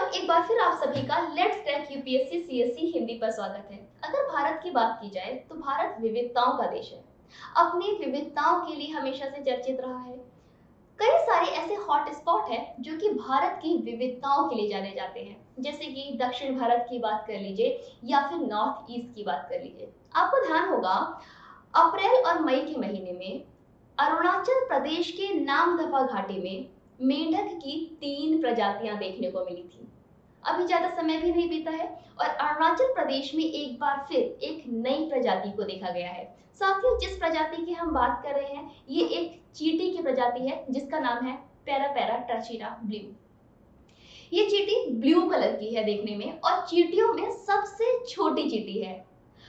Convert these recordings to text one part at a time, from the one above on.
एक बार फिर आप सभी का let's crack UPSC CSC Hindi पर स्वागत है। अगर भारत की बात की जाए तो भारत विविधताओं का देश है। अपनी विविधताओं के लिए हमेशा से चर्चित रहा है। कई सारे ऐसे हॉट स्पॉट हैं जो कि भारत की विविधताओं के लिए जाने जाते हैं, जैसे कि दक्षिण भारत की बात कर लीजिए या फिर नॉर्थ ईस्ट की बात कर लीजिए। आपको ध्यान होगा अप्रैल और मई के महीने में अरुणाचल प्रदेश के नामदफा घाटी में मेंढक की 3 प्रजातियां देखने को मिली थी। अभी ज्यादा समय भी नहीं बीता है और अरुणाचल प्रदेश में एक बार फिर एक नई प्रजाति को देखा गया है। साथियों, जिस प्रजाति की हम बात कर रहे हैं ये एक चींटी की प्रजाति है जिसका नाम है पैरापैरा ट्रैचिना ब्लू। ये चींटी ब्लू कलर की है देखने में और चींटियों में सबसे छोटी चींटी है।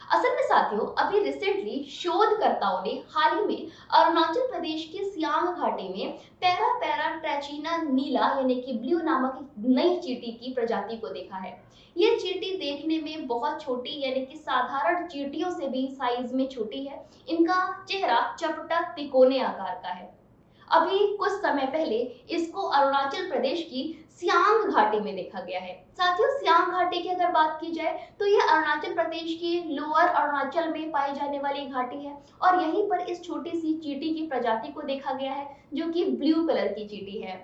असल में साथियों, अभी रिसेंटली शोधकर्ताओं ने हाल ही में अरुणाचल प्रदेश के सियांग घाटी में पैरापैरा ट्रैचिना नीला यानी कि ब्लू नामक एक नई चींटी की प्रजाति को देखा है। ये चींटी देखने में बहुत छोटी यानी कि साधारण चींटियों से भी साइज में छोटी है। इनका चेहरा चपटा तिकोने आकार का है। अभी कुछ समय पहले इसको अरुणाचल प्रदेश की सियांग घाटी में देखा गया है। साथियों, सियांग घाटी की अगर बात की जाए तो यह अरुणाचल प्रदेश के लोअर अरुणाचल में पाई जाने वाली घाटी है और यहीं पर इस छोटी सी चींटी की प्रजाति को देखा गया है जो कि ब्लू कलर की चींटी है।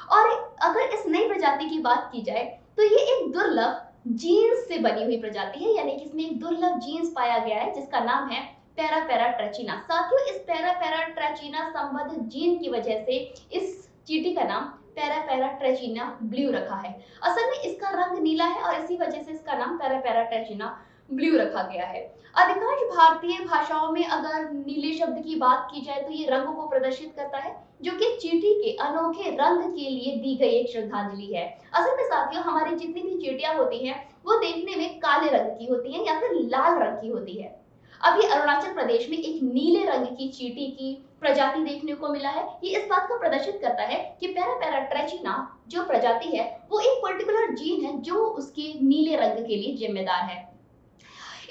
और अगर इस नई प्रजाति की बात की जाए तो ये एक दुर्लभ जीन्स से बनी हुई प्रजाति है, यानी कि इसमें एक दुर्लभ जीन्स पाया गया है जिसका नाम है पैरापैरा ट्रैचिना। साथियों, इस पैरापैरा ट्रैचिना संबद्ध जीन की वजह से इस चींटी का नाम पैरापैरा ट्रैचिना ब्लू रखा है। असल में इसका रंग नीला है और इसी वजह से इसका नाम पैरापैरा ट्रैचिना ब्लू रखा गया है। अधिकांश भारतीय भाषाओं में अगर नीले शब्द की बात की जाए तो ये रंग को प्रदर्शित करता है जो कि चींटी के अनोखे रंग के लिए दी गई एक श्रद्धांजलि है। असल में साथियों, हमारी जितनी भी चींटियां होती हैं वो देखने में काले रंग की होती हैं या फिर लाल रंग की होती है। अभी अरुणाचल प्रदेश में एक नीले रंग की चींटी की प्रजाति देखने को मिला है। ये इस बात को प्रदर्शित करता है कि पैरापैरा ट्रैचिना जो प्रजाति है वो एक पर्टिकुलर जीन है जो उसके नीले रंग के लिए जिम्मेदार है।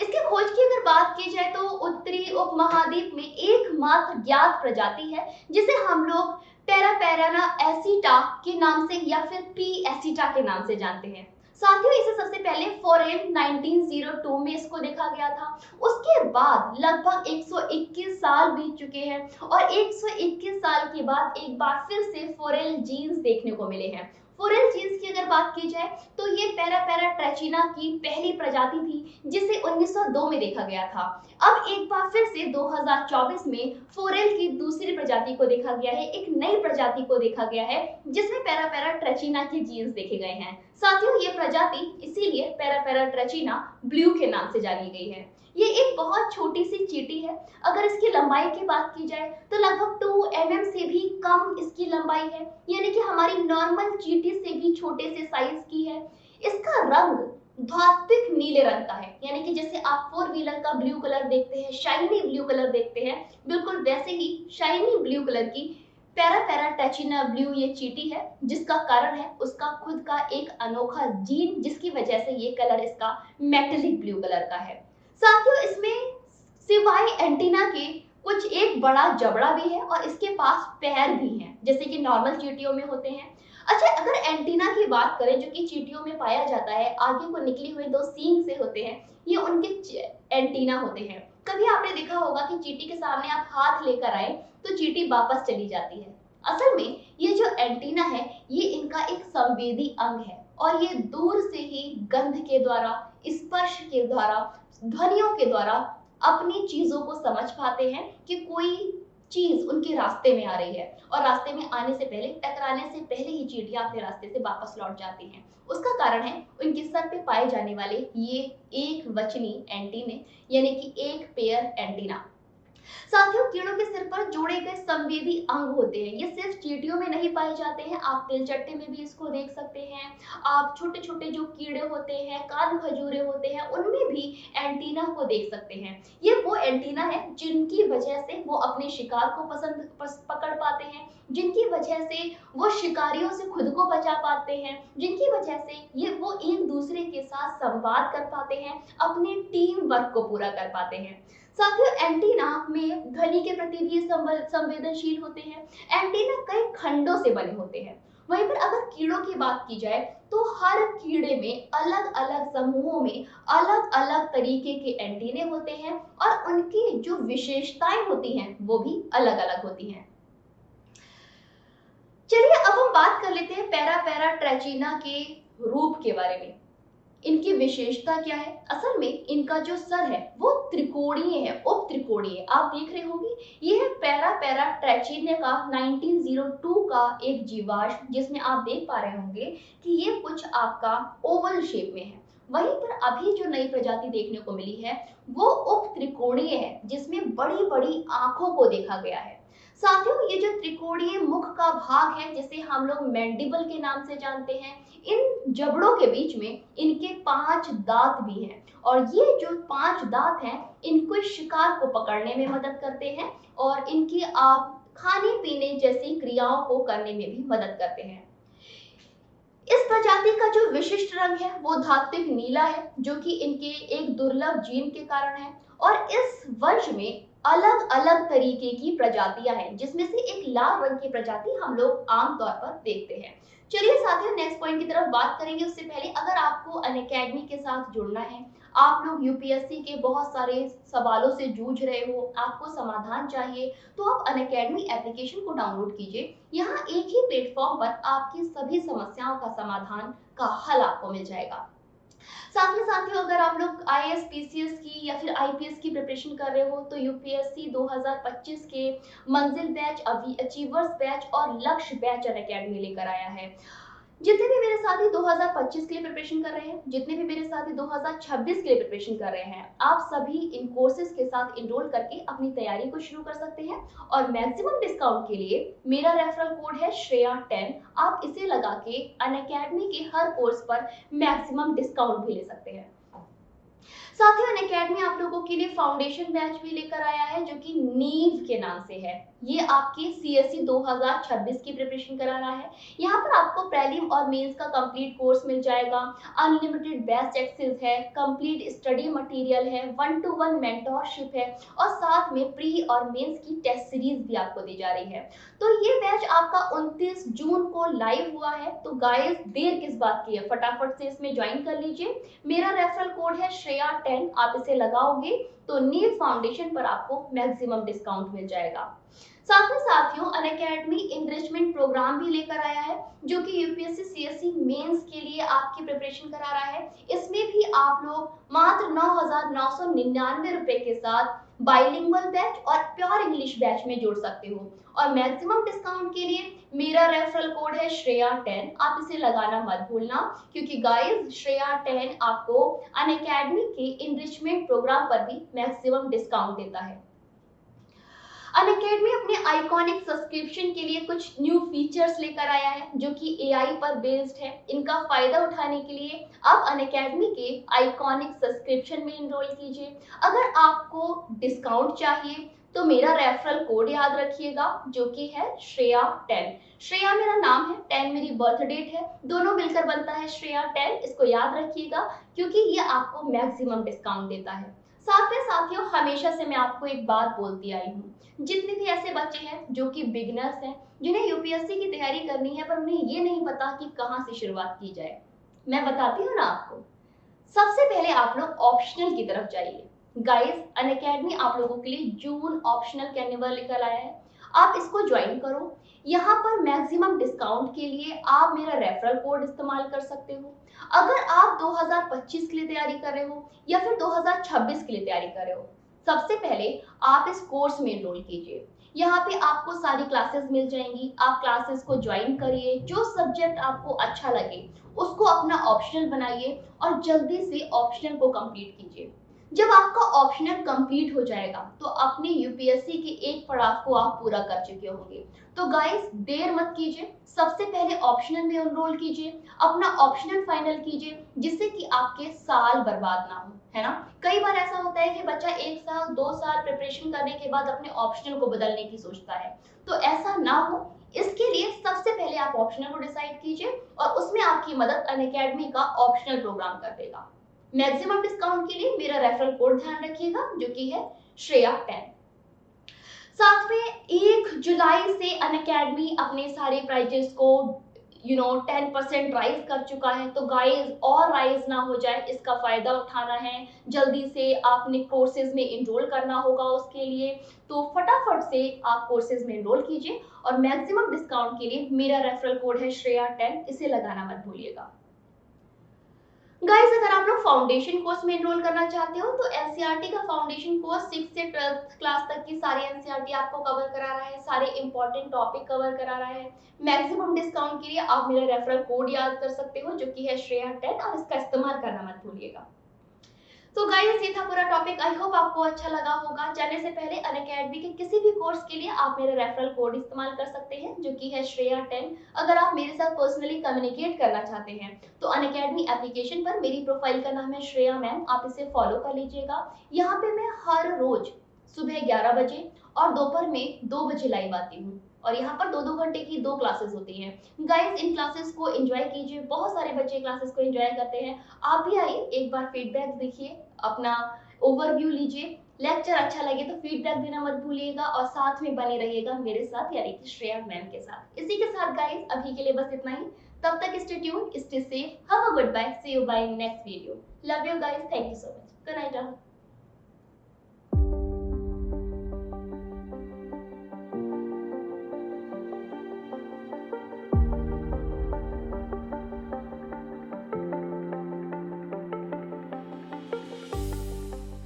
इसकी खोज की अगर बात की जाए तो उत्तरी उपमहाद्वीप में एकमात्र ज्ञात प्रजाति है जिसे हम लोग पैरापैराना एसिटा के नाम से या फिर पी एसिटा के नाम से जानते हैं। साथियों, इसे सबसे पहले फॉरेन 1902 में इसको देखा गया था। उसके बाद लगभग 121 साल बीत चुके हैं और 121 साल के बाद एक बार फिर से फोरेल जीन्स देखने को मिले हैं। फोरेल जीन्स की अगर बात की जाए तो ये पैरापैरा ट्रैचिना की पहली प्रजाति थी जिसे 1902 में देखा गया था। अब एक बार फिर से 2024 में फोरेल की दूसरी प्रजाति को देखा गया है, एक नई प्रजाति को देखा गया है जिसमें पैरापैरा ट्रैचिना के जीन्स देखे गए हैं। साथियों, ये प्रजाति इसीलिए पैरापैरा ट्रैचिना ब्लू के नाम से जानी गई है। ये एक बहुत छोटी सी चींटी है। अगर इसकी लंबाई की बात की जाए तो लगभग 2 mm से भी कम इसकी लंबाई है, यानी कि हमारी नॉर्मल चींटी से भी छोटे से साइज की है। इसका रंग धात्विक नीले रंग का है, यानी कि जैसे आप 4 व्हीलर का ब्लू कलर देखते हैं, शाइनी ब्लू कलर देखते हैं, बिल्कुल वैसे ही शाइनी ब्लू कलर की पैरापैरा ट्रैचिना ब्लू ये चींटी है, जिसका कारण है उसका खुद का एक अनोखा जीन जिसकी वजह से ये कलर इसका मेटेलिक ब्लू कलर का है। साथियों, इसमें सिवाय एंटीना के कुछ एक बड़ा जबड़ा भी है और इसके पास पैर भी हैं जैसे कि नॉर्मल चींटियों में होते हैं। अच्छा, अगर एंटीना की बात करें जो कि चींटियों में पाया जाता है, आगे को निकली हुई 2 सींग से होते हैं, ये उनके एंटीना होते हैं। कभी आपने देखा होगा कि चींटी के सामने आप हाथ लेकर आए तो चींटी वापस चली जाती है। असल में ये जो एंटीना है ये इनका एक संवेदी अंग है और ये दूर से ही गंध के द्वारा, स्पर्श के द्वारा, ध्वनियों के द्वारा अपनी चीजों को समझ पाते हैं कि कोई चीज उनके रास्ते में आ रही है और रास्ते में आने से पहले, टकराने से पहले ही चींटियां अपने रास्ते से वापस लौट जाती हैं। उसका कारण है उनके सर पे पाए जाने वाले ये एक वचनी एंटीने, यानी कि एक पेयर एंटीना। साथियों, कीड़ों के सिर पर जोड़े गए संवेदी अंग होते हैं। ये सिर्फ चींटियों में नहीं पाए जाते हैं, आप तिलचट्टे में भी इसको देख सकते हैं। आप छोटे छोटे जो कीड़े होते हैं, कान खजूरे होते हैं, उनमें भी एंटीना को देख सकते हैं। ये वो एंटीना है जिनकी वजह से वो अपने शिकार को पकड़ पाते हैं, जिनकी वजह से वो शिकारियों से खुद को बचा पाते हैं, जिनकी वजह से ये वो एक दूसरे के साथ संवाद कर पाते हैं, अपने टीम वर्क को पूरा कर पाते हैं। साथियों, एंटीना में ध्वनि के प्रति भी संवेदनशील होते हैं। एंटीना कई खंडों से बने होते हैं। वहीं पर अगर कीड़ों की बात की जाए तो हर कीड़े में अलग अलग समूहों में अलग अलग तरीके के एंटीने होते हैं और उनकी जो विशेषताएं होती हैं वो भी अलग अलग होती हैं। चलिए अब हम बात कर लेते हैं पैरा पैरा ट्रेचिना के रूप के बारे में। इनकी विशेषता क्या है? असल में इनका जो सर है वो त्रिकोणीय है, उप त्रिकोणीय। आप देख रहे होंगे ये है पैरा पैरा ट्रेचिना का 1902 का एक जीवाश्म, जिसमें आप देख पा रहे होंगे कि ये कुछ आपका ओवल शेप में है। वहीं पर अभी जो नई प्रजाति देखने को मिली है वो उप त्रिकोणीय है, जिसमें बड़ी बड़ी आंखों को देखा गया है। साथियों ये जो त्रिकोणीय मुख का भाग है जिसे हम लोग मैंडिबल के नाम से जानते हैं, इन जबड़ों के बीच में इनके 5 दांत भी हैं और ये जो 5 दांत हैं इनको शिकार को पकड़ने में मदद करते हैं और इनकी आप खाने पीने जैसी क्रियाओं को करने में भी मदद करते हैं। इस प्रजाति का जो विशिष्ट रंग है वो धात्विक नीला है, जो कि इनके एक दुर्लभ जीन के कारण है। और इस वंश में अलग अलग तरीके की प्रजातियां हैं, जिसमें से एक लाल रंग की प्रजाति हम लोग आमतौर पर देखते हैं। चलिए साथियों नेक्स्ट पॉइंट की तरफ बात करेंगे। उससे पहले अगर आपको अनअकैडमी के साथ जुड़ना है, आप लोग यूपीएससी के बहुत सारे सवालों से जूझ रहे हो, आपको समाधान चाहिए, तो आप अनअकैडमी एप्लीकेशन को डाउनलोड कीजिए। यहाँ एक ही प्लेटफॉर्म पर आपकी सभी समस्याओं का समाधान का हल आपको मिल जाएगा। साथ में साथियों अगर आप लोग आईएएस पीसीएस की या फिर आईपीएस की प्रिपरेशन कर रहे हो तो यूपीएससी 2025 के मंजिल बैच, अचीवर्स बैच और लक्ष्य बैच अनअकैडमी लेकर आया है। जितने भी मेरे साथी 2025 के लिए प्रिपरेशन कर रहे हैं, जितने भी मेरे साथी 2026 के लिए प्रिपरेशन कर रहे हैं, आप सभी इन कोर्सेज के साथ इनरोल करके अपनी तैयारी को शुरू कर सकते हैं। और मैक्सिमम डिस्काउंट के लिए मेरा रेफरल कोड है श्रेया10। आप इसे लगा के अनअकैडमी के हर कोर्स पर मैक्सिमम डिस्काउंट भी ले सकते हैं। साथियों अनअकैडमी आप लोगों के लिए फाउंडेशन बैच भी लेकर आया है, जो कि नीव के नाम से है। ये आपकी सीएससी 2026 की प्रिपरेशन करा रहा है। यहाँ पर आपको प्रीलिम और मेंस का कंप्लीट कोर्स मिल जाएगा, अनलिमिटेड बेस्ट एक्सेस है, कंप्लीट स्टडी मटेरियल है, 1-to-1 मेंटोरशिप है और साथ में प्री और मेंस की टेस्ट सीरीज भी आपको दी जा रही है। तो ये बैच आपका 29 जून को लाइव हुआ है। तो गाइस देर किस बात की है, फटाफट से इसमें ज्वाइन कर लीजिए। मेरा रेफरल कोड है श्रेया10, आप इसे लगाओगे तो नीव फाउंडेशन पर आपको मैक्सिमम डिस्काउंट मिल जाएगा। साथ में साथियों अनअकैडमी एनरिचमेंट प्रोग्राम भी लेकर आया है, जो कि यूपीएससी सीएससी मेंस के लिए आपकी प्रिपरेशन करा रहा है। इसमें भी आप लोग मात्र 9,999 रुपए के साथ बाइलिंगुअल बैच और प्योर इंग्लिश बैच में जुड़ सकते हो। और मैक्सिमम डिस्काउंट के लिए मेरा रेफरल कोड है श्रेया10, आप इसे लगाना मत भूलना, क्योंकि गाइस श्रेया10 आपको अनअकैडमी के एनरिचमेंट प्रोग्राम पर भी मैक्सिमम डिस्काउंट देता है। अनअकैडमी अपने आइकॉनिक सब्सक्रिप्शन के लिए कुछ न्यू फीचर्स लेकर आया है, जो कि एआई पर बेस्ड है। इनका फायदा उठाने के लिए आप अनअकैडमी के आइकॉनिक सब्सक्रिप्शन में इनरोल कीजिए। अगर आपको डिस्काउंट चाहिए तो मेरा रेफरल कोड याद रखिएगा, जो कि है श्रेया10। श्रेया मेरा नाम है, 10 मेरी बर्थ डेट है, दोनों मिलकर बनता है श्रेया10। इसको याद रखिएगा क्योंकि ये आपको मैक्सिमम डिस्काउंट देता है। साथ में साथियों हमेशा से मैं आपको एक बात बोलती आई हूँ, जितने भी ऐसे बच्चे हैं जो कि बिगिनर्स हैं, जिन्हें यूपीएससी की तैयारी करनी है पर उन्हें ये नहीं पता कि कहाँ से शुरुआत की जाए, मैं बताती हूँ ना आपको। सबसे पहले आप लोग ऑप्शनल की तरफ जाइए। गाइस अनअकैडमी आप लोगों के लिए जून ऑप्शनल कैनिवल लेकर आया है, आप इसको ज्वाइन करो। यहाँ पर मैक्सिमम डिस्काउंट के लिए आप मेरा रेफरल कोड इस्तेमाल कर सकते हो। अगर आप 2025 के लिए तैयारी कर रहे हो या फिर 2026 के लिए तैयारी कर रहे हो, सबसे पहले आप इस कोर्स में एनरोल कीजिए। यहाँ पे आपको सारी क्लासेस मिल जाएंगी, आप क्लासेस को ज्वाइन करिए। जो सब्जेक्ट आपको अच्छा लगे उसको अपना ऑप्शनल बनाइए और जल्दी से ऑप्शनल को कंप्लीट कीजिए। जब आपका ऑप्शनल कंप्लीट हो जाएगा तो अपने यूपीएससी के एक पड़ाव को आप पूरा कर चुके होंगे। तो गाइस देर मत कीजिए, सबसे पहले ऑप्शनल में एनरोल कीजिए, अपना ऑप्शनल फाइनल कीजिए, जिससे कि आपके साल बर्बाद ना हो, है ना। कई बार ऐसा होता है कि बच्चा 1 साल 2 साल प्रिपरेशन करने के बाद अपने ऑप्शनल को बदलने की सोचता है, तो ऐसा ना हो इसके लिए सबसे पहले आप ऑप्शनल को डिसाइड कीजिए और उसमें आपकी मदद अनअकैडमी का ऑप्शनल प्रोग्राम कर देगा। मैक्सिमम डिस्काउंट के लिए मेरा रेफरल कोड ध्यान रखिएगा, जो कि है श्रेया10। साथ में 1 जुलाई से अनअकैडमी अपने सारे प्राइजेस को 10% राइज कर चुका है। तो गाइस और राइज ना हो जाए, इसका फायदा उठाना है, जल्दी से आपने कोर्सेज में इनरोल करना होगा उसके लिए। तो फटाफट से आप कोर्सेज में इनरोल कीजिए और मैक्सिमम डिस्काउंट के लिए मेरा रेफरल कोड है श्रेया10, इसे लगाना मत भूलिएगा। गाइस अगर आप लोग फाउंडेशन कोर्स में एनरोल करना चाहते हो तो एनसीईआरटी का फाउंडेशन कोर्स 6 से 12th क्लास तक की सारी एनसीईआरटी आपको कवर करा रहा है, सारे इंपॉर्टेंट टॉपिक कवर करा रहा है। मैक्सिमम डिस्काउंट के लिए आप मेरा रेफरल कोड याद कर सकते हो जो कि है श्रेया10 और इसका इस्तेमाल करना मत भूलिएगा। तो गाइस ये था पूरा टॉपिक, आई होप आपको अच्छा लगा होगा। जाने से पहले अनअकैडमी के किसी भी कोर्स के लिए आप मेरा रेफरल कोड इस्तेमाल कर सकते हैं जो कि है श्रेया10। अगर आप मेरे साथ पर्सनली कम्युनिकेट करना चाहते हैं तो अनअकैडमी एप्लीकेशन पर मेरी प्रोफाइल का नाम है श्रेया मैम, आप इसे फॉलो कर लीजिएगा। यहाँ पे मैं हर रोज सुबह 11 बजे और दोपहर में 2 बजे लाइव आती हूँ और यहाँ पर 2-2 घंटे की 2 क्लासेस होती हैं। गाइस इन क्लासेस को एंजॉय कीजिए, बहुत सारे बच्चे क्लासेस को एंजॉय करते हैं। आप भी आइए, एक बार फीडबैक देखिए, अपना ओवरव्यू लीजिए। लेक्चर अच्छा लगे तो फीडबैक देना मत भूलिएगा और साथ में बने रहिएगा मेरे साथ यानी कि श्रेया मैम के साथ। इसी के साथ गाइस अभी के लिए बस इतना ही। तब तक stay tuned, stay safe, have a good bye, see you by next video. Love you guys, thank you so much, good night.